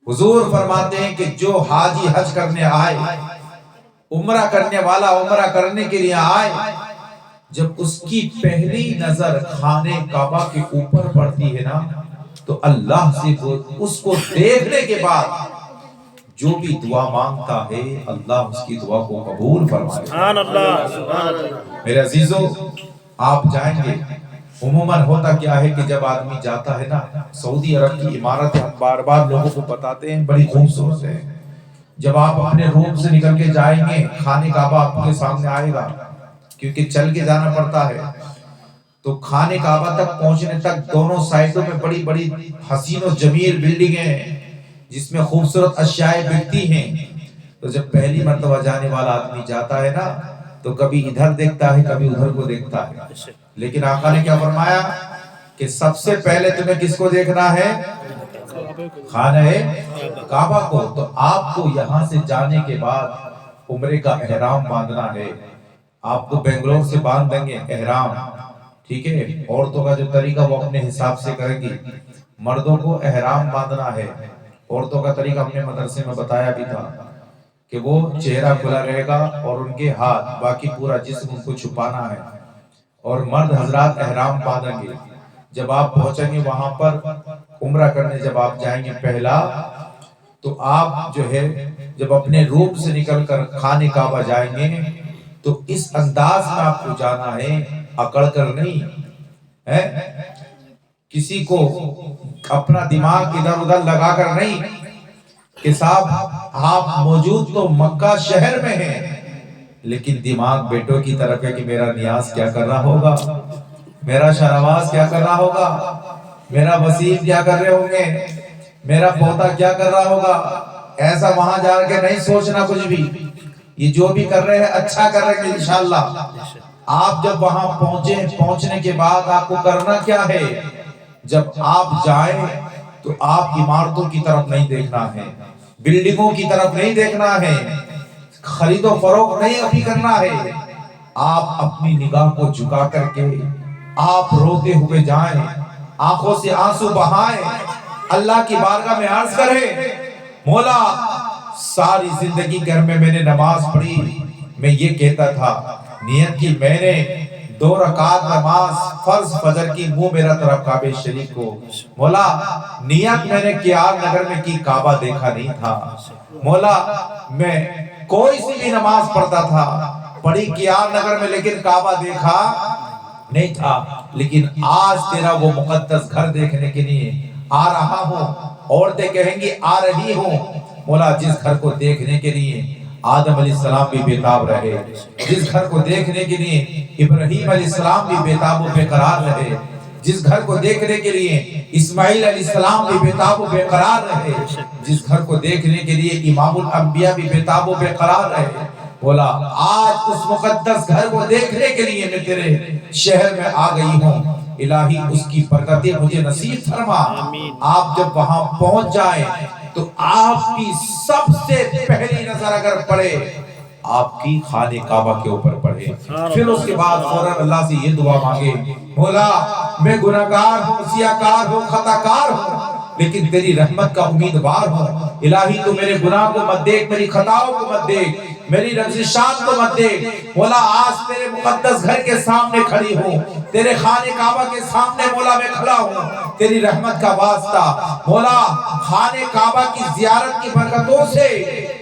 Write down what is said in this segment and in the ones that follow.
حضور فرماتے ہیں کہ جو حاجی حج کرنے آئے، عمرہ کرنے والا عمرہ کرنے کے لیے آئے، جب اس کی پہلی نظر خانے کعبہ کے اوپر پڑتی ہے نا تو اللہ سے اس کو دیکھنے کے بعد جو بھی دعا مانگتا ہے اللہ اس کی دعا کو قبول فرمائے۔ سبحان اللہ، سبحان اللہ۔ میرے عزیزو، آپ جائیں گے، عموماً ہوتا کیا ہے کہ جب آدمی جاتا ہے نا سعودی عرب کی عمارت بار بار لوگوں کو بتاتے ہیں بڑی خوبصورت ہے۔ جب آپ اپنے روم سے نکل کے جائیں گے خانے کعبہ آپ کے سامنے آئے گا، کیونکہ چل کے جانا پڑتا ہے، تو خانے کعبہ تک پہنچنے تک دونوں سائٹوں میں بڑی بڑی حسین و جمیل بلڈنگیں ہیں جس میں خوبصورت اشیاء بکتی ہیں۔ تو جب پہلی مرتبہ جانے والا آدمی جاتا ہے نا تو کبھی ادھر دیکھتا ہے کبھی ادھر کو دیکھتا ہے، لیکن آقا نے کیا فرمایا کہ سب سے پہلے تمہیں کس کو دیکھنا ہے؟ خانہ کعبہ کو۔ تو آپ کو یہاں سے جانے کے بعد عمرے کا احرام باندھنا ہے۔ آپ کو بنگلور سے باندھ دیں گے احرام، ٹھیک ہے؟ عورتوں کا جو طریقہ وہ اپنے حساب سے کریں گی، مردوں کو احرام باندھنا ہے۔ عورتوں کا طریقہ ہم نے مدرسے میں بتایا بھی تھا کہ وہ چہرہ کھلا رہے گا اور ان کے ہاتھ، باقی پورا جسم ان کو چھپانا ہے، اور مرد حضرات احرام باندھیں گے۔ جب آپ پہنچیں گے وہاں پر عمرہ کرنے، جب آپ جائیں گے پہلا، تو آپ جو ہے جب اپنے روم سے نکل کر خانے کعبہ جائیں گے تو اس انداز میں آپ کو جانا ہے، اکڑ کر نہیں ہے، کسی کو اپنا دماغ ادھر ادھر لگا کر نہیں کہ صاحب آپ موجود تو مکہ شہر میں ہیں لیکن دماغ بیٹوں کی طرف ہے کہ میرا نیاز کیا کر رہا ہوگا، میرا شہنواز کیا کر رہا ہوگا، میرا وسیم کیا کر رہے ہوں گے، میرا پوتا کیا کر رہا ہوگا۔ ایسا وہاں جا کے نہیں سوچنا کچھ بھی، یہ جو بھی کر رہے ہیں اچھا کر رہے ہیں انشاءاللہ۔ آپ جب وہاں پہنچنے کے بعد آپ کو کرنا کیا ہے، جب آپ جائیں تو آپ عمارتوں کی طرف نہیں دیکھنا ہے، بلڈنگوں کی طرف نہیں دیکھنا ہے، خرید و فروخت نہیں ابھی کرنا ہے۔ آپ اپنی نگاہ کو جھکا کر کے آپ روتے ہوئے جائیں، آنکھوں سے آنسو بہائیں، اللہ کی بارگاہ میں عرض کریں، مولا ساری زندگی گھر میں نے نماز پڑھی، میں یہ کہتا تھا نیت کی میں نے 2 رکعت نماز فرض فجر کی، منہ میرا طرف کعبہ شریف کو، مولا نیت میں نے کیار نگر میں کی، کعبہ دیکھا نہیں تھا، مولا میں کوئی سی بھی نماز پڑھتا تھا پڑھی کیار نگر میں لیکن کعبہ دیکھا نہیں تھا، لیکن آج تیرا وہ مقدس گھر دیکھنے کے لیے آ رہا ہوں۔ عورتیں کہیں گی آ رہی ہوں، مولا جس گھر کو دیکھنے کے لیے آدم علیہ السلام بھی بے تاب رہے، جس گھر کو دیکھنے کے لیے ابراہیم علیہ السلام بھی بے تاب و بے قرار رہے، جس گھر کو دیکھنے کے لیے اسماعیل علیہ السلام بھی بے تاب و بے قرار رہے، جس گھر کو دیکھنے کے لیے امام الانبیاء بھی بے تاب و بے قرار رہے، بولا آج اس مقدس گھر کو دیکھنے کے لیے میں تیرے شہر میں آ گئی ہوں، الہی اس کی برکتیں مجھے نصیب فرما۔ آپ جب وہاں پہنچ جائیں تو آپ کی سب سے پہلی نظر اگر پڑے آپ کی خانہ کعبہ کے اوپر پڑے، پھر اس کے بعد فوراً اللہ سے یہ دعا مانگے، مولا میں گناہگار ہوں، سیاہکار ہوں، خطاکار ہوں، لیکن تیری رحمت کا امیدوار ہوں، الہی تو میرے گناہ کو مت دیکھ، میری خطاؤں کو مت دیکھ، میری رنجشات کو مت دیکھ، مولا آج تیرے مقدس گھر کے سامنے کھڑی ہوں، تیرے خانہ کعبہ کے سامنے مولا میں کھڑا ہوں، تیری رحمت کا واسطہ مولا خانہ کعبہ کی زیارت کی برکتوں سے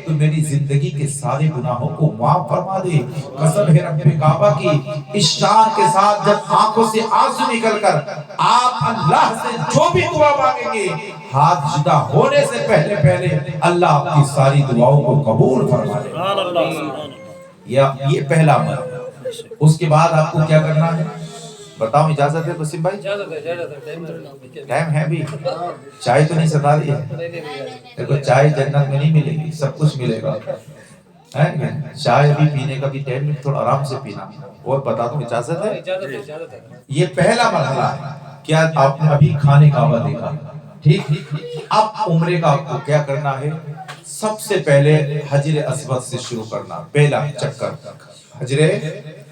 تو میری زندگی کے سارے گناہوں کو معاف فرما دے۔ قسم ہے رب کعبہ کی، اس شان کے ساتھ جب آنکھوں سے آنسو نکل کر آپ اللہ سے جو بھی دعا مانگیں گے ہاتھ جدا ہونے سے پہلے اللہ آپ کی ساری دعاؤں کو قبول فرما لے۔ یہ پہلا عمل۔ اس کے بعد آپ کو کیا کرنا ہے بتاؤ، اجازت ہے وسیم بھائی؟ ٹائم ہے بھی، چائے تو نہیں ستا رہی ہے؟ دیکھو چائے جنت میں نہیں ملے گی، سب کچھ ملے گا، چائے بھی پینے کا بھی ٹائم میں تھوڑا آرام سے پینا۔ اور بتا دوں اجازت ہے؟ یہ پہلا مرحلہ ہے۔ کیا آپ نے ابھی خانہ کعبہ دیکھا، ٹھیک؟ اب عمرے کا آپ کو کیا کرنا ہے؟ سب سے پہلے حجر اسود سے شروع کرنا، پہلا چکر حجر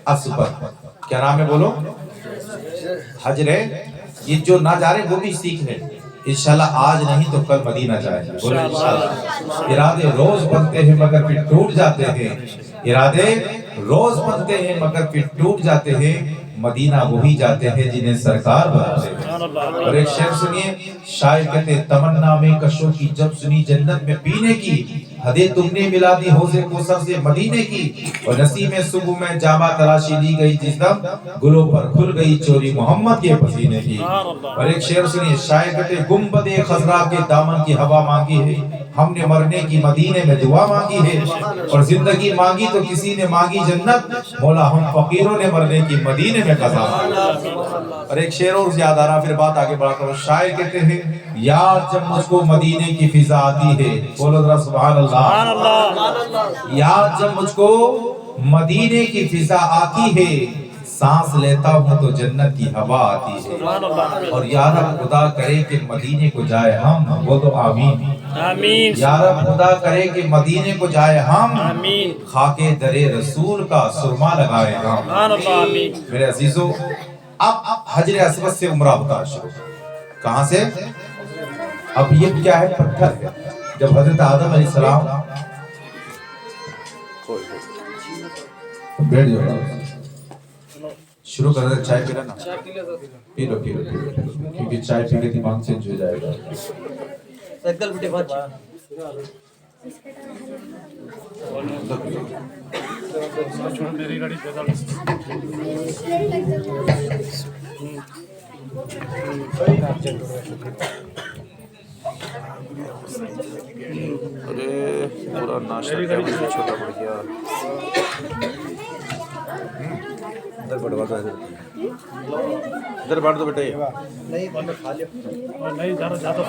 اسود۔ کیا نام ہے بولو؟ حجر، یہ جو نہ جا رہے وہ بھی سیکھ لیں، इंशाल्लाह आज नहीं तो कल मदीना जाएंगे, बोलो इंशाल्लाह। इरादे रोज बनते हैं मगर फिर टूट जाते हैं, इरादे रोज बनते हैं मगर फिर टूट जाते हैं, मदीना वही जाते हैं जिन्हें सरकार बनाते हैं। और एक शेर सुनिए, शायर कहते हैं, तमन्ना में कशों की जब सुनी जन्नत में पीने की, हदे तुमने मिला दी हौज़े कौसर से मदीने की, और नसीब में सुबह में जामा तराशी ली गई जिस दम, गुलों पर खुल गई चोरी मोहम्मद के पसीने की। और एक शेर सुनिए, शायर कहते हैं, गुंबदे खजरा के दामन की हवा मांगी है, हमने मरने की मदीने में दुआ मांगी है, और जिंदगी मांगी तो किसी ने मांगी जन्नत, मौला हम फकीरों ने मरने की मदीने में कसा मांगी। और एक शेर और याद आ रहा, फिर बात आगे बढ़ाता हूँ। शायर कहते हैं, याद जब मुझको मदीने की फिजा आती है, बोलो जरा सुभान अल्लाह। याद जब मुझको मदीने की फिजा आती है, सांस लेता हूँ तो जन्नत की हवा आती है। और या रब खुदा करे कि मदीने को जाए हम, वो तो आमीन आमीन। या रब खुदा करे कि मदीने को जाए हम, आमीन। खाके दरे रसूल का सुरमा लगाए हम, आमीन। मेरे अजीजों, अब हजरे अस्वद से उम्रा होता शुरू। कहाँ से? अब ये क्या है? पत्थर है। जब हजरत आदम अलैहिस्सलाम, बैठ जाओ, शुरू कर दे। चाय पीना ना, पी लो पी लो, क्योंकि चाय पी के दिमाग चेंज हो जाएगा। अरे पूरा नाश्ता छोटा पड़ गया। इधर बढ़वा दो, इधर बढ़ दो बेटा। ये नहीं बंद खा लियो, नहीं ज्यादा ज्यादा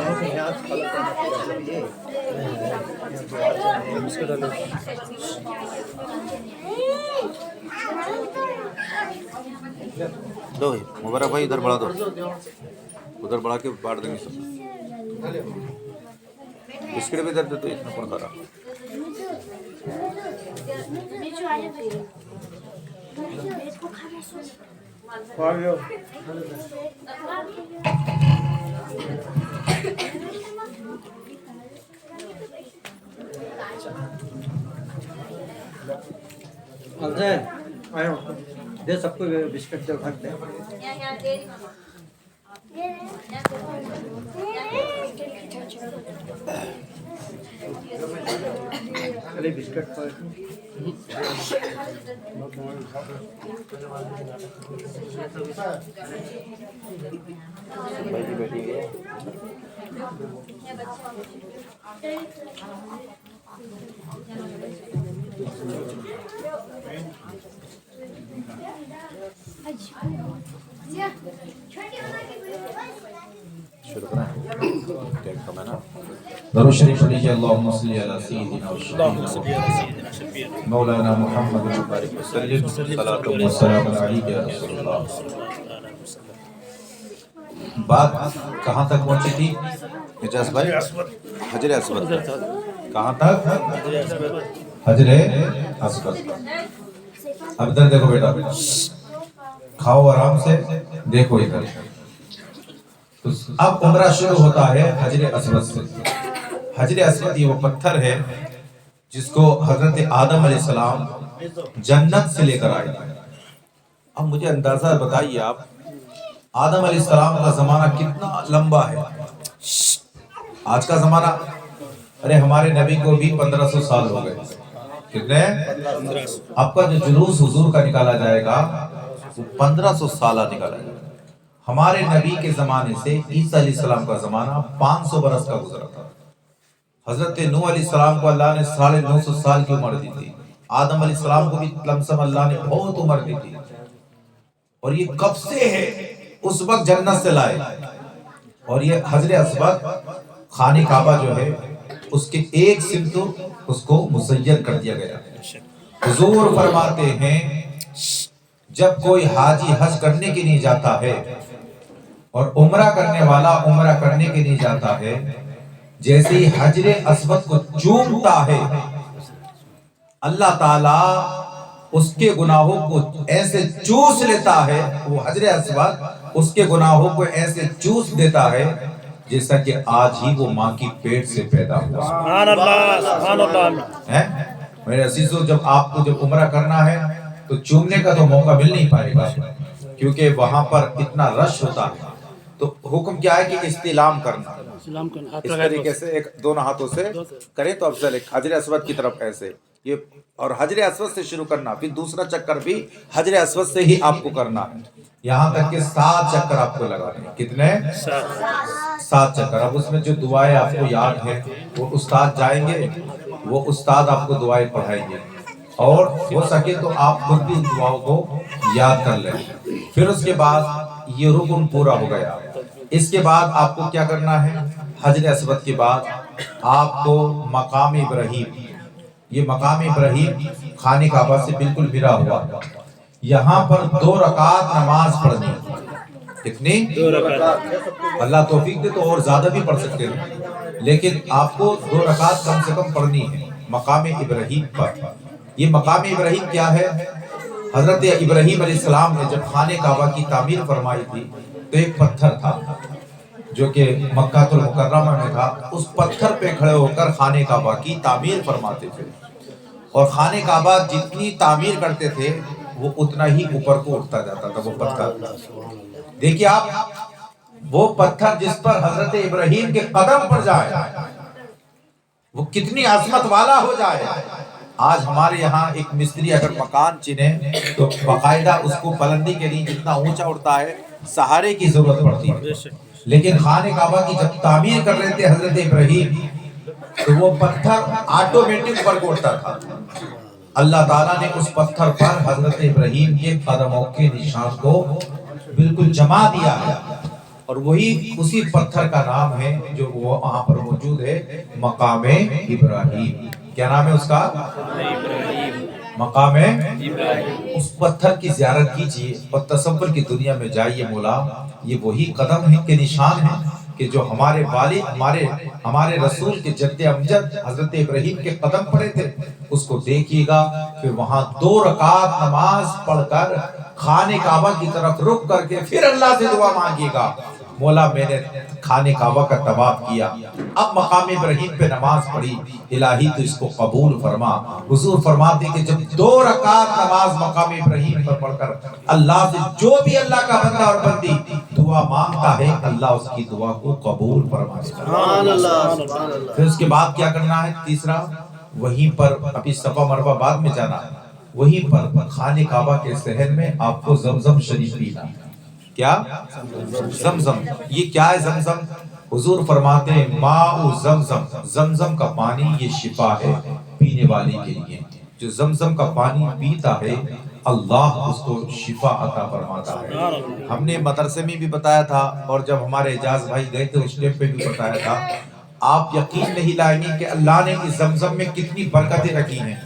दो। मुबारक भाई इधर बढ़ा दो, उधर बढ़ा के बांट देंगे सब। बिस्किट भी इधर दे, तो इतना कौन खा रहा? आयो दे सबको बिस्किट दे, घर दे। चलिए बिस्किट पर शुरू करें। टेक कम है ना। दरूद शरीफ पढ़िए, अल्लाहुम्मा सल्ली अला सय्यिदिना मौलाना मुहम्मद वसल्लम, सलातो व सलाम अलैका या रसूलल्लाह। बात कहाँ तक पहुंची थी एजाज भाई? हजरे अस्वद। कहाँ तक? हजरे अस्वद। अब इधर देखो बेटा, खाओ आराम से, देखो इधर। तो अब उम्रा शुरू होता है हजरे अस्वद से। हजरे अस्वद ये वो पत्थर है जिसको हजरत आदम अलैहिस्सलाम जन्नत से लेकर आए। अब मुझे अंदाजा बताइए आप, आदम अलैहिस्सलाम का जमाना कितना लंबा है? आज का जमाना, अरे हमारे नबी को भी 1500 साल हो गए। कितने? आपका जो जुलूस हुजूर का निकाला जाएगा वो 1500 साल निकाला जाएगा। हमारे नबी के जमाने से ईसा अलैहिस्सलाम का जमाना 500 बरस का गुजरा था। हजरत नूह अलैहिस्सलाम को अल्लाह ने 950 साल की उम्र दी थी। आदम अलैहिस्सलाम को भी लमसम अल्लाह ने बहुत उम्र दी थी। और ये कब से है? उस वक्त जन्नत से लाए। और ये हजरे अस्वद खाने काबा जो है उसके एक सिमत उसको मुसय्यर कर दिया गया। हुजूर फरमाते हैं, जब कोई हाजी हज करने के लिए जाता है और उम्रा करने वाला उम्रा करने के लिए जाता है, जैसे ही हजरे अस्वद को चूमता है, अल्लाह ताला उसके गुनाहों को ऐसे चूस लेता है, वो हजरे अस्वद उसके गुनाहों को ऐसे चूस देता है जैसा कि आज ही वो माँ की पेट से पैदा हुआ सुभान अल्लाह, सुभान अल्लाह। है। मेरे अजीजों, जब आपको जब उम्रा करना है तो चूमने का तो मौका मिल नहीं पाएगा, क्योंकि वहां पर इतना रश होता है। तो हुक्म क्या है कि इस्तिलाम करना, इस तरीके से एक दोनों हाथों से करें तो अफजल है। हजर अस्वद की तरफ ऐसे ये, और हजर अस्वद से शुरू करना, फिर दूसरा चक्कर भी हजर अस्वद से ही आपको करना है, यहाँ तक कि 7 चक्कर आपको लगाने हैं। कितने? 7 चक्कर। अब उसमें जो दुआएं आपको याद है वो उस्ताद जाएंगे, वो उस्ताद आपको दुआएं पढ़ाएंगे, और हो सके तो आप खुद भी दुआओं को याद कर लें। फिर उसके बाद ये रुकन पूरा हो गया। इसके बाद आपको क्या करना है? हजर अस्वद के बाद आपको मकाम इब्राहिम, ये मकाम इब्राहिम खाने काबा से बिल्कुल मिला हुआ, यहाँ पर 2 रकात नमाज पढ़नी। कितनी? 2 रकात। अल्लाह तौफीक दे तो और ज्यादा भी पढ़ सकते हैं, लेकिन आपको 2 रकात कम से कम पढ़नी है मकाम इब्राहिम पर। ये मकाम इब्राहिम क्या है? हजरत इब्राहिम अलैहिस्सलाम ने जब खाने काबा की तामीर फरमाई थी तो एक पत्थर था जो कि मक्कातुल मुकर्रमा में था, उस पत्थर पे खड़े होकर खाने काबा की तामीर फरमाते थे, और खाने काबा जितनी तामीर करते थे वो उतना ही ऊपर को उठता जाता था वो पत्थर। देखिए आप, वो पत्थर जिस पर हजरत इब्राहिम के कदम पड़ जाए वो कितनी अजमत वाला हो जाए। आज हमारे यहाँ एक मिस्त्री अगर मकान चिने तो बाकायदा उसको बुलंदी के लिए जितना ऊंचा उड़ता है सहारे की जरूरत पड़ती है, लेकिन खाने काबा की जब तामीर कर रहे थे हजरत इब्राहिम तो वो पत्थर ऑटोमेटिक ऊपर को उठता था। अल्लाह ताला ने उस पत्थर पर हजरत इब्राहिम के कदमों के निशान को बिल्कुल जमा दिया है, और वही उसी पत्थर का नाम है जो वो वहां पर मौजूद है, मकाम इब्राहिम। क्या नाम है उसका? मकाम इब्राहिम। उस पत्थर की ज़ियारत कीजिए और तसव्वुर की दुनिया में जाइए। मौला, ये वही कदम है के निशान है कि जो हमारे वालिद हमारे रसूल के जद्दे अमजद हजरत इब्राहिम के कदम पड़े थे, उसको देखिएगा। फिर वहां 2 रकात नमाज पढ़कर खाने काबा की तरफ रुक करके फिर अल्लाह से दुआ मांगिएगा, मौला मैंने खाने काबा का तवाफ किया, अब मकाम इब्राहिम पे नमाज पढ़ी, इलाही तो इसको कबूल फरमा। हुजूर फरमाते कि जब 2 रकात नमाज मकाम इब्राहिम पर पढ़कर अल्लाह से जो भी अल्लाह का बंदा और बंदी दुआ मांगता है, अल्लाह उसकी दुआ को कबूल फरमा देता है। सुभान अल्लाह, सुभान अल्लाह। फिर उसके बाद क्या करना है? तीसरा, वहीं पर अभी सफा मरवा बाद में जाना है, वहीं पर खाने काबा के शहर में आपको जमजम शरीफ पीना है। क्या? जमजम। ये क्या है जमजम? हुजूर फरमाते हैं माउ जमजम, जमजम का पानी ये शिफा है पीने वाले के लिए। जो जमजम का पानी पीता है अल्लाह उसको शिफा अता फरमाता है। हमने मदरसे में भी बताया था, और जब हमारे एजाज भाई गए थे उस टाइम पे भी बताया था। आप यकीन नहीं लाएंगे कि अल्लाह ने इस जमजम में कितनी बरकतें रखी हैं।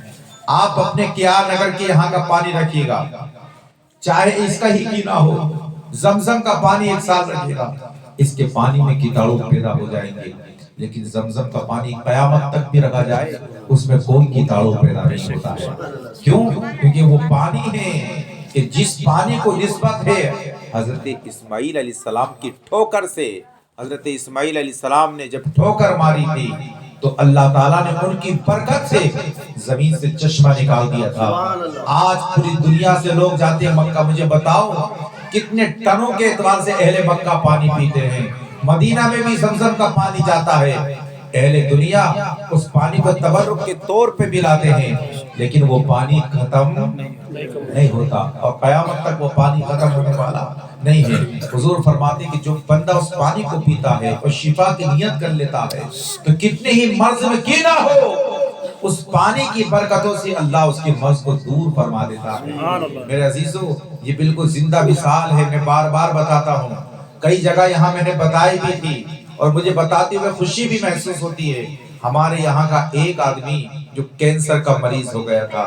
आप अपने क्या नगर के यहाँ का पानी रखिएगा, चाहे इसका ही क्यों ना हो, जमजम का पानी 1 साल रखिएगा, इसके पानी में कीटाणु पैदा हो जाएंगे, लेकिन जमजम का पानी कयामत तक भी रखा जाए उसमें कोई कीटाणु पैदा नहीं होता है। क्यों? क्योंकि वो पानी है कि जिस पानी को निस्बत है हजरत इस्माइल अलैहिस्सलाम की ठोकर से। हजरत इस्माइल अलैहिस्सलाम ने जब ठोकर मारी थी तो अल्लाह ताला ने उनकी बरकत से जमीन से चश्मा निकाल दिया था। आज पूरी दुनिया से लोग जाते हैं मक्का, मुझे बताओ कितने टनों के एतबार से अहले मक्का पानी पीते हैं। मदीना में भी जमजम का पानी जाता है, अहले दुनिया उस पानी को तबर्रुक के तौर पे पिलाते हैं, लेकिन वो पानी खत्म नहीं होता और कयामत तक वो पानी खत्म होने वाला नहीं है। हुजूर फरमाते कि जो बंदा उस पानी को पीता है और शिफा की नियत कर लेता है तो कितने ही मर्ज में क्यों ना हो, उस पानी की बरकतों से अल्लाह उसके मर्ज को दूर फरमा देता है। मेरे अजीजों, ये बिल्कुल जिंदा मिसाल है, मैं बार बार बताता हूँ, कई जगह यहाँ मैंने बताई भी थी और मुझे बताते हुए खुशी भी महसूस होती है। हमारे यहाँ का एक आदमी जो कैंसर का मरीज हो गया था,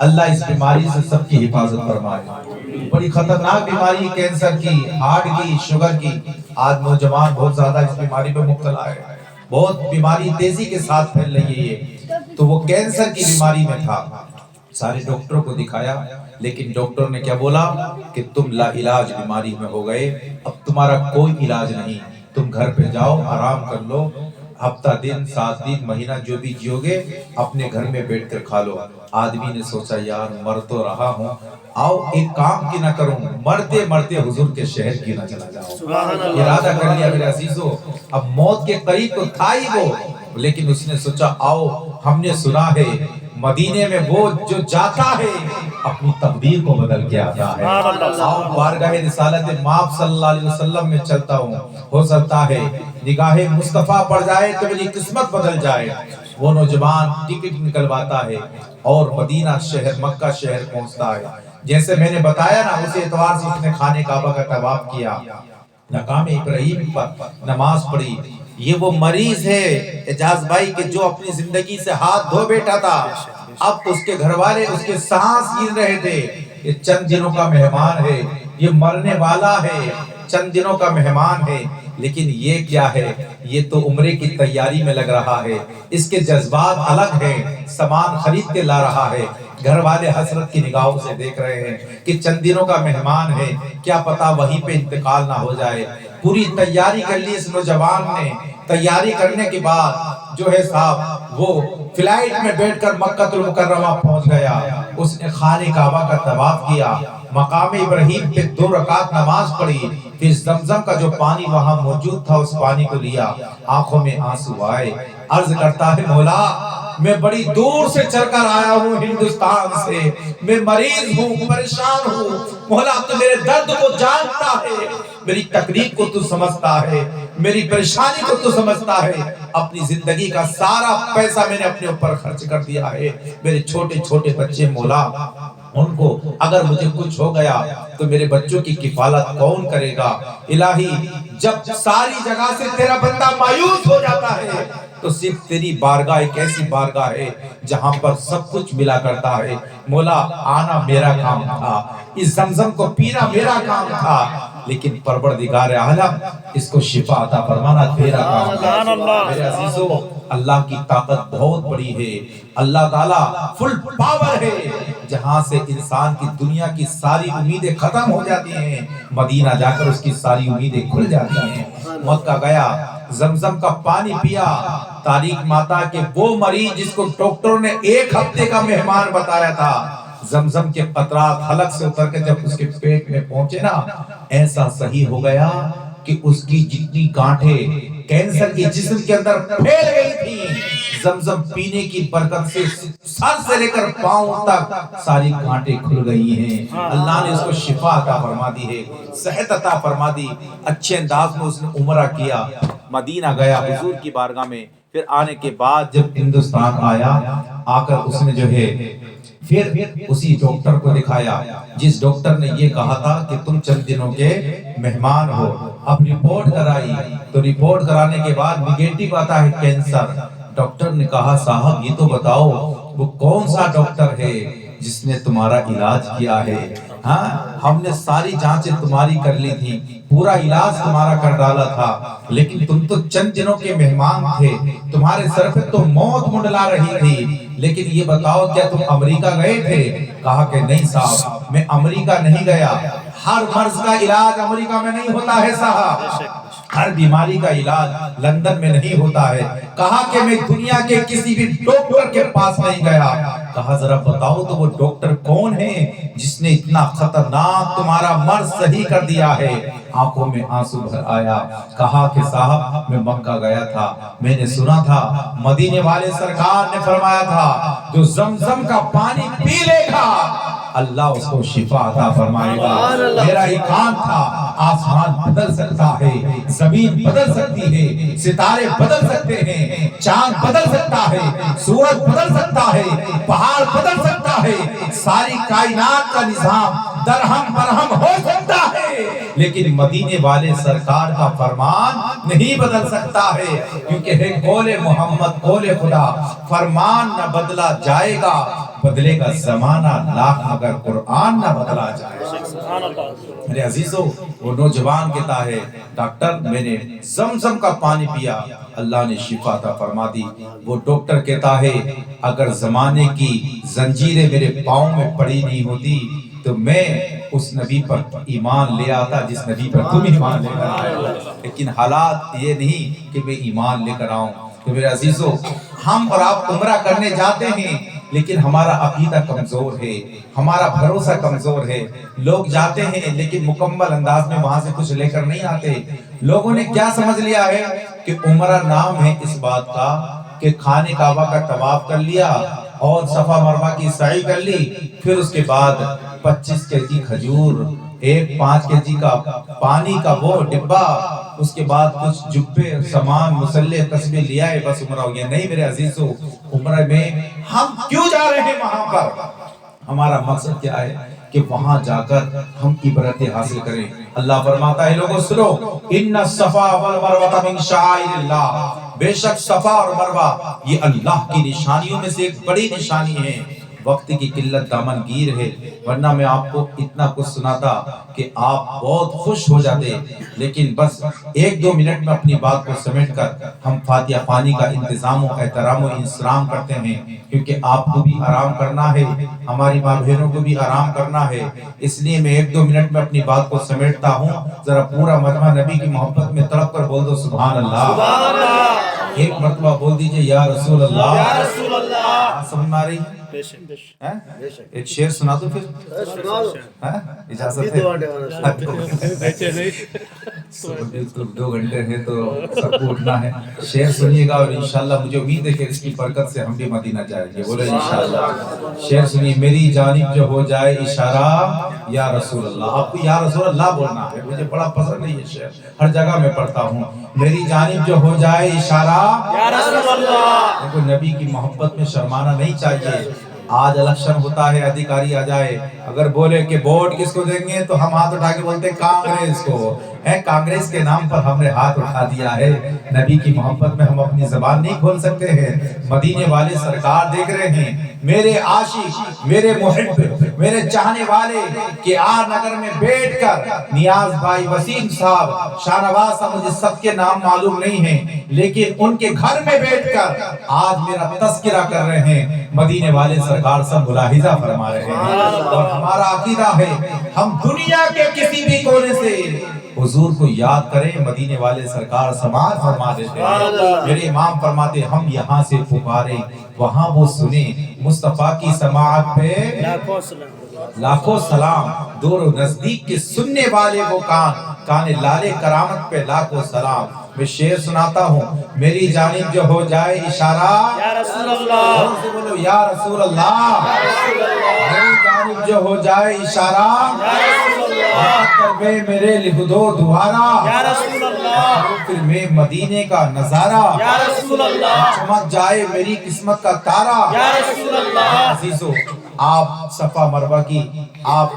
अल्लाह इस बीमारी से सबकी हिफाजत फरमाए। बड़ी खतरनाक बीमारी कैंसर की, हार्ट की, शुगर की। आज नौजवान बहुत ज्यादा इस बीमारी में मुब्तला है, बहुत बीमारी तेजी के साथ फैल रही है ये। तो वो कैंसर की बीमारी में था, सारे डॉक्टरों को दिखाया, लेकिन डॉक्टर ने क्या बोला कि तुम ला इलाज बीमारी में हो गए, अब तुम्हारा कोई इलाज नहीं, तुम घर पे जाओ, आराम कर लो, हफ्ता दिन 7 दिन महीना जो भी जियोगे अपने घर में बैठ कर खा लो। आदमी ने सोचा यार मर तो रहा हूँ, आओ एक काम क्यों ना करूं, मरते मरते हुजूर के शहर क्यों ना चला जाऊं। इरादा कर लिया मेरे अजीजों। अब मौत के करीब तो था ही वो, लेकिन उसने सोचा आओ, हमने सुना है मदीने में वो जो जाता है अपनी तकदीर को बदल के आता है। आओ बारगाह रिसालत माप सल्लल्लाहु अलैहि वसल्लम में चलता हूँ, हो सकता है निगाहे मुस्तफा पड़ जाए तो मेरी किस्मत बदल जाए। वो नौजवान टिकट निकलवाता है और मदीना शहर, मक्का शहर पहुंचता है। जैसे मैंने बताया ना, उस एतवार से उसने खाने काबा का तवाफ किया, मकाम इब्राहिम पर नमाज पढ़ी। ये वो मरीज है एजाज भाई के जो अपनी जिंदगी से हाथ धो बैठा था, अब उसके घर वाले उसके सांस गिन रहे थे। ये चंद दिनों का मेहमान है, ये मरने वाला है, चंद दिनों का मेहमान है। लेकिन ये क्या है, ये तो उम्रे की तैयारी में लग रहा है, इसके जज्बात अलग हैं, सामान खरीद के ला रहा है। घर वाले हसरत की निगाहों से देख रहे हैं कि चंद दिनों का मेहमान है, क्या पता वहीं पे इंतकाल ना हो जाए। पूरी तैयारी कर ली इस नौजवान ने। तैयारी करने के बाद जो है साहब वो फ्लाइट में बैठकर मक्कातुल मुकर्रमा पहुंच गया। उसने खाने काबा का तवाफ किया, मकाम इब्राहिम पे 2 रकात नमाज पढ़ी, फिर जमजम का जो पानी वहां मौजूद था उस पानी को लिया। आंखों में आंसू आए, अर्ज करता है मौला मैं बड़ी दूर से चलकर आया हूँ हिंदुस्तान से, मैं मरीज हूँ, परेशान हूँ। मौला तू मेरे दर्द को जानता है, मेरी तकलीफ को तू समझता है, मेरी परेशानी को तू समझता है। अपनी जिंदगी का सारा पैसा मैंने अपने ऊपर खर्च कर दिया है। मेरे छोटे छोटे बच्चे मौला, उनको अगर मुझे कुछ हो गया तो मेरे बच्चों की किफालत कौन करेगा। इलाही जब सारी जगह से तेरा बंदा मायूस हो जाता है तो सिर्फ तेरी बारगाह एक ऐसी बारगाह है जहां पर सब कुछ मिला करता है। मौला आना मेरा काम था, इस जमजम को पीना मेरा काम था, लेकिन परवरदिगार आलम इसको शिफा अता फरमाना तेरा काम था। मेरे अजीजों, अल्लाह की ताकत बहुत बड़ी है, अल्लाह ताला फुल पावर है। जहां से इंसान की दुनिया की सारी उम्मीदें खत्म हो जाती हैं, मदीना जाकर उसकी सारी उम्मीदें खुल जाती हैं। मक्का गया, जमजम का पानी पिया। तारीख माता के वो मरीज जिसको डॉक्टरों ने 1 हफ्ते का मेहमान बताया था, जमजम के कतरात हलक से उतर के जब उसके पेट में पहुंचे ना, ऐसा सही हो गया कि उसकी जितनी गांठें कैंसर के जिस्म के अंदर फैल गई थी, जमजम पीने की बरकत से सर से लेकर पांव तक सारी गांठें खुल गई हैं। अल्लाह ने उसको शिफा अता फरमा दी है, सेहत अता फरमा दी। अच्छे अंदाज में उसने उम्रा किया, मदीना गया हुजूर की बारगाह में। फिर आने के बाद जब हिंदुस्तान आया, आकर उसने जो है फिर उसी डॉक्टर को दिखाया जिस डॉक्टर ने ये कहा था कि तुम चंद दिनों के मेहमान हो। अब रिपोर्ट कराई तो रिपोर्ट कराने के बाद निगेटिव आता है कैंसर। डॉक्टर ने कहा साहब ये तो बताओ वो कौन सा डॉक्टर है जिसने तुम्हारा इलाज किया है। हाँ, हमने सारी जांचें तुम्हारी कर ली थी, पूरा इलाज तुम्हारा कर डाला था, लेकिन तुम तो चंद दिनों के मेहमान थे, तुम्हारे सर पे तो मौत मुंडला रही थी। लेकिन ये बताओ क्या तुम अमेरिका गए थे? कहा कि नहीं साहब मैं अमेरिका नहीं गया, हर मर्ज का इलाज अमेरिका में नहीं होता है साहब, हर बीमारी का इलाज लंदन में नहीं होता है। कहा कि मैं दुनिया के किसी भी डॉक्टर के पास नहीं गया। कहा जरा बताओ तो वो डॉक्टर कौन है जिसने इतना खतरनाक तुम्हारा मर्ज सही कर दिया है। आंखों में आंसू भर आया। कहा कि साहब मैं मक्का गया था, मैंने सुना था मदीने वाले सरकार ने फरमाया था जो जमजम का पानी पी लेगा अल्लाह उसको शिफा अता फरमाएगा। मेरा ही काम था, आसमान बदल सकता है, जमीन बदल सकती है, सितारे बदल सकते हैं, चांद बदल सकता है, सूरज बदल सकता है, पहाड़ बदल सकता है, सारी कायनात का निजाम दरहम बरहम हो सकता है, लेकिन मदीने वाले सरकार का फरमान नहीं बदल सकता है, क्योंकि है कौले मोहम्मद कौले खुदा, फरमान न बदला जाएगा, बदलेगा जमाना लाख मगर कुरान न बदला जाए। मेरे अजीजों, वो नौजवान कहता है डॉक्टर मैंने जमजम का पानी पिया, अल्लाह ने शिफा अता फरमा दी। वो डॉक्टर कहता है अगर जमाने की जंजीरें मेरे पाँव में पड़ी नहीं होती تو میں اس نبی پر ایمان لے آتا جس نبی پر تم ایمان لے کر آئے ہو، لیکن حالات یہ نہیں کہ میں ایمان لے کر آؤں۔ تو میرے عزیزو، ہم اور آپ عمرہ کرنے جاتے ہیں لیکن ہمارا عقیدہ کمزور ہے، ہمارا بھروسہ کمزور ہے۔ لوگ جاتے ہیں لیکن مکمل انداز میں وہاں سے کچھ لے کر نہیں آتے۔ لوگوں نے کیا سمجھ لیا ہے کہ عمرہ نام ہے اس بات کا کہ خانہ کعبہ کا طواف کر لیا اور صفا مروہ کی سعی کر لی، پھر اس کے بعد 25 کیجی کھجور، 5 کیجی کا پانی کا وہ ڈبہ، اس کے بعد کچھ جبے، سامان، مسلح، تسبیح لیا ہے، بس عمرہ ہو گیا۔ نہیں میرے عزیزو، عمرہ میں ہم کیوں جا رہے ہیں وہاں پر؟ ہمارا مقصد کیا ہے کہ وہاں جا کر ہم عبرتیں حاصل کریں۔ اللہ فرماتا ہے لوگوں سنو، ان الصفا والمروہ من شعائر اللہ، بے شک صفا اور مروہ یہ اللہ کی نشانیوں میں سے ایک بڑی نشانی ہے۔ وقت کی قلت دامن گیر ہے، ورنہ میں آپ کو اتنا کچھ سناتا کہ آپ بہت خوش ہو جاتے، لیکن بس 1-2 منٹ میں اپنی بات کو سمیٹ کر ہم فاتحہ خوانی کا انتظام و احترام و انصرام کرتے ہیں، کیونکہ آپ کو بھی آرام کرنا ہے، ہماری ماں بہنوں کو بھی آرام کرنا ہے۔ اس لیے میں 1-2 منٹ میں اپنی بات کو سمیٹتا ہوں۔ ذرا پورا مجمع نبی کی محبت میں تڑپ کر بول دو سبحان اللہ۔ ایک مرتبہ بول دیجئے یا رسول اللہ، یا رسول اللہ۔ سمجھ میں آ رہی ہے؟ بے شک بے شک۔ ایک شعر سنا دو پھر، اجازت ہے؟ 2 گھنٹے ہیں تو سب کو اٹھنا ہے۔ شعر سنیے گا اور انشاءاللہ مجھے امید ہے کہ اس کی برکت سے ہم بھی مدینہ جائیں گے، بولے انشاءاللہ۔ شعر سنیے، میری جانب جو ہو جائے اشارہ یا رسول اللہ۔ آپ کو یا رسول اللہ بولنا ہے، مجھے بڑا پسند ہے یہ شعر، ہر جگہ میں پڑھتا ہوں۔ میری جانب جو ہو جائے اشارہ یا رسول اللہ۔ دیکھو نبی کی محبت میں شرمانا نہیں چاہیے۔ آج الیکشن ہوتا ہے، ادھیکاری آ جائے، اگر بولے کہ ووٹ کس کو دیں گے تو ہم ہاتھ اٹھا کے بولتے ہیں کانگریس کو۔ کانگریس کے نام پر ہم نے ہاتھ اٹھا دیا ہے۔ نبی کی محبت میں ہم اپنی زبان نہیں کھول سکتے ہیں۔ مدینے والے سرکار دیکھ رہے ہیں، میرے عاشق، میرے محب، میرے چاہنے والے کہ آر نگر میں بیٹھ کر نیاز بھائی وسیم صاحب، شاہ نواز صاحب، مجھے سب کے نام معلوم نہیں ہیں، لیکن ان کے گھر میں بیٹھ کر آج میرا تذکرہ کر رہے ہیں۔ مدینے والے سرکار سب ملاحظہ فرما رہے ہیں، اور ہمارا عقیدہ ہے ہم دنیا کے کسی بھی کونے سے حضور کو یاد کریں، مدینے والے سرکار سماعت فرما دیتے ہیں۔ میرے امام فرماتے ہم یہاں سے پکاریں وہاں وہ سنیں، مصطفیٰ کی سماعت پہ لاکھوں سلام، دور و نزدیک کے سننے والے وہ کان لالے کرامت پہ لاکھوں سلام۔ میں شعر سناتا ہوں، میری جانب جو ہو جائے اشارہ یا رسول اللہ۔ سے بولو یا رسول اللہ۔ میری جانب جو ہو جائے اشارہ کر میرے لکھ دو دوبارہ، یا رسول اللہ۔ پھر میں مدینے کا نظارہ، یا رسول اللہ۔ چمک جائے میری قسمت کا تارا۔ یا رسول اللہ۔ عزیزو، آپ صفا مروہ کی آپ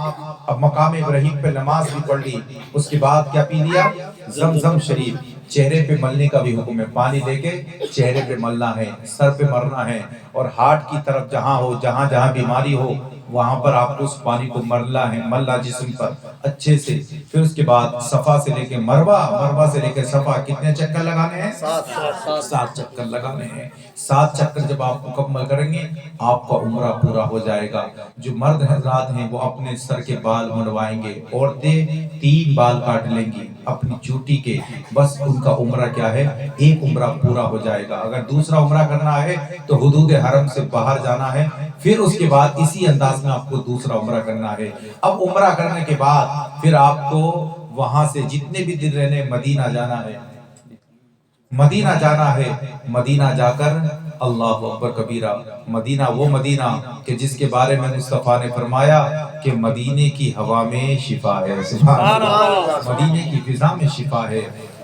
اب مقام ابراہیم پہ نماز بھی پڑھ لی، اس کے بعد کیا پی لیا؟ زمزم شریف۔ چہرے پہ ملنے کا بھی حکم ہے، پانی لے کے چہرے پہ ملنا ہے، سر پہ مرنا ہے، اور ہارٹ کی طرف جہاں ہو، جہاں جہاں بیماری ہو وہاں پر آپ کو اس پانی کو مرنا ہے، ملنا جسم پر اچھے سے۔ پھر اس کے بعد صفا سے لے کے مروہ، مروہ سے لے کے صفا کتنے چکر لگانے ہیں؟ 7 چکر لگانے ہیں۔ 7 چکر جب آپ مکمل کریں گے آپ کا عمرہ پورا ہو جائے گا۔ جو مرد حضرات ہیں وہ اپنے سر کے بال منڈوائیں گے، عورتیں 3 بال کاٹ لیں گی اپنی چوٹی کے، بس ان کا عمرہ کیا ہے؟ ایک عمرہ پورا ہو جائے گا۔ اگر دوسرا عمرہ کرنا ہے تو حدود حرم سے باہر جانا ہے، پھر اس کے بعد اسی انداز میں آپ کو دوسرا عمرہ کرنا ہے۔ اب عمرہ کرنے کے بعد پھر آپ کو وہاں سے جتنے بھی دن رہنے مدینہ جانا ہے، مدینہ جانا ہے۔ مدینہ جا کر اللہ اکبر کبیرہ، مدینہ وہ مدینہ کہ جس کے بارے میں مصطفیٰ نے فرمایا کہ مدینے کی ہوا میں شفا ہے، سبحان اللہ، مدینے کی فضا میں شفا ہے۔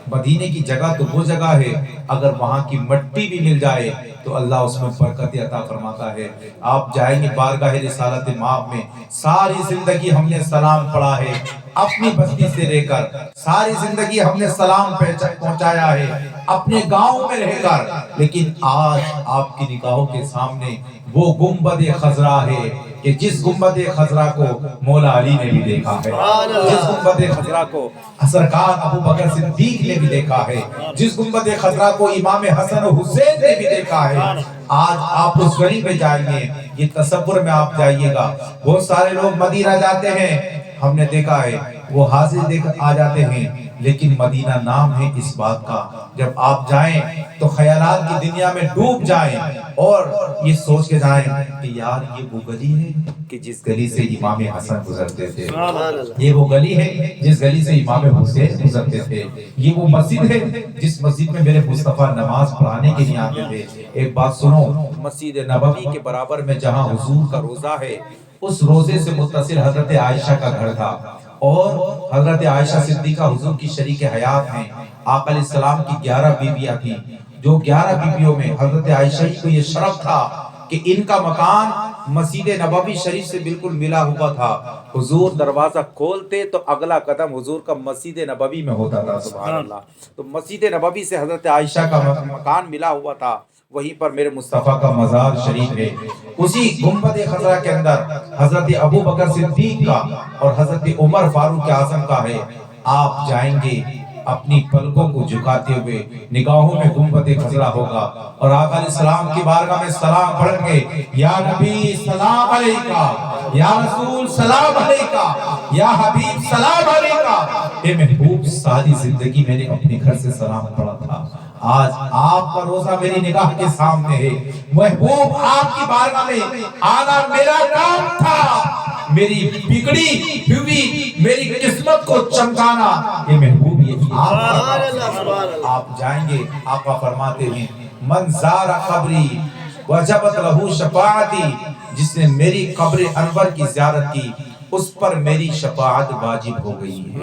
مدینے کی جگہ تو وہ جگہ ہے اگر وہاں کی مٹی بھی مل جائے تو اللہ اس میں برکت عطا فرماتا ہے۔ آپ جائیں گے بارگاہ رسالت مآب میں، ساری زندگی ہم نے سلام پڑھا ہے، اپنی بستی سے رہ کر ساری زندگی ہم نے سلام پہنچایا ہے اپنے گاؤں میں رہ کر، لیکن آج آپ کی نگاہوں کے سامنے وہ گنبد خضرا ہے کہ جس گنبد خضرا کو مولا علی نے بھی دیکھا ہے، جس گنبد خضرا کو سرکار ابو بکر صدیق نے بھی دیکھا ہے، جس گنبد خضرا کو امام حسن و حسین نے بھی دیکھا ہے۔ آج آپ اس گلی میں جائیں گے، یہ تصور میں آپ جائیے گا، بہت سارے لوگ مدینہ جاتے ہیں، ہم نے دیکھا ہے وہ حاضر دے کر آ جاتے ہیں، لیکن مدینہ نام ہے اس بات کا، جب آپ جائیں تو خیالات کی دنیا میں ڈوب جائیں اور یہ سوچ کے جائیں کہ یار یہ وہ گلی ہے کہ جس گلی سے امام حسن گزرتے تھے، یہ وہ گلی ہے جس گلی سے امام حسین گزرتے تھے، یہ وہ مسجد ہے جس مسجد میں میرے مصطفیٰ نماز پڑھانے کے لیے آتے تھے۔ ایک بات سنو، مسجد نبوی کے برابر میں جہاں حضور کا روضہ ہے، اس روزے سے متصل حضرت عائشہ کا گھر تھا، اور حضرت عائشہ صدیقہ حضور کی شریک حیات ہیں۔ آقا علیہ السلام کی 11 بیویاں تھیں، جو 11 بیویوں میں حضرت عائشہ ہی کو یہ شرف تھا کہ ان کا مکان مسجد نبوی شریف سے بالکل ملا ہوا تھا۔ حضور دروازہ کھولتے تو اگلا قدم حضور کا مسجد نبوی میں ہوتا تھا، سبحان اللہ۔ تو مسجد نبوی سے حضرت عائشہ کا مکان ملا ہوا تھا، وہیں پر میرے مصطفیٰ کا مزار شریف ہے۔ اسی گنبد خضرا کے اندر حضرت ابو بکر صدیق کا اور حضرت عمر فاروق اعظم کا ہے۔ آپ جائیں گے اپنی پلکوں کو جھکاتے ہوئے، نگاہوں میں گنبد خضرا ہوگا، اور آقا علیہ السلام کی بارگاہ میں سلام پڑھیں گے، یا نبی سلام علیکہ، یا رسول سلام علیکہ، یا حبیب سلام علیکہ۔ اے محبوب، ساری زندگی میں نے اپنے گھر سے سلام پڑھا تھا، آج آپ کا روزہ میری نگاہ کے سامنے ہے۔ محبوب، آپ کی بارگاہ میں آنا میرا کام تھا، میری بگڑی ہوئی میری قسمت کو چمکانا یہ محبوب یہ آپ جائیں گے۔ آقا فرماتے ہیں من زار قبری وجبت لہو شفاعتی، جس نے میری قبر انور کی زیارت کی اس پر میری شفاعت واجب ہو گئی ہے۔